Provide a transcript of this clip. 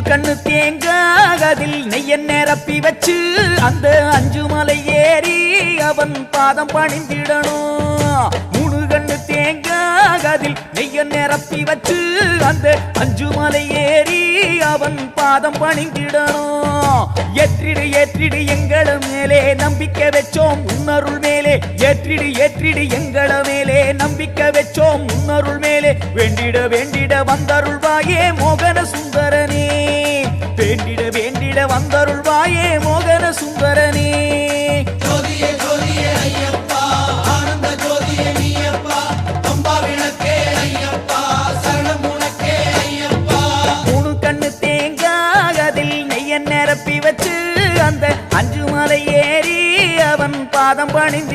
கண்ணு தேங்காய் அதில் நெய்ய நிரப்பி வச்சு அந்த 5 மலை ஏறி அவன் பாதம் பணிந்திடணும். 3 கண்ணு தேங்காய் அதில் நெய்ய நிரப்பி வச்சு அந்த 5 மலை ஏறி அவன் பாதம் பணிந்திடணும். ஏற்றிடு ஏற்றிடு எங்கள மேலே நம்பிக்கை வச்சோம் உன்னருள் மேலே, ஏற்றிடு ஏற்றிடு எங்கள மேலே நம்பிக்கை வச்சோம் உன்னருள் மேலே. வேண்டிட வேண்டிட வந்தருள்வாயே மோகன சுந்தரனே, வேண்டிட வேண்டிட வந்தருள்வாயே மோகன சுந்தரனே. ஜோதியே ஜோதியே ஐயப்பா, ஆனந்த ஜோதியே நீயப்பா, அம்பா விளக்கே ஐயப்பா, சரணம் உனக்கே ஐயப்பா. 3 கண்ணு தேங்காய் அதில் நெய்ய நிரப்பி வச்சு அந்த 5 மலை ஏறி அவன் பாதம் பணிந்து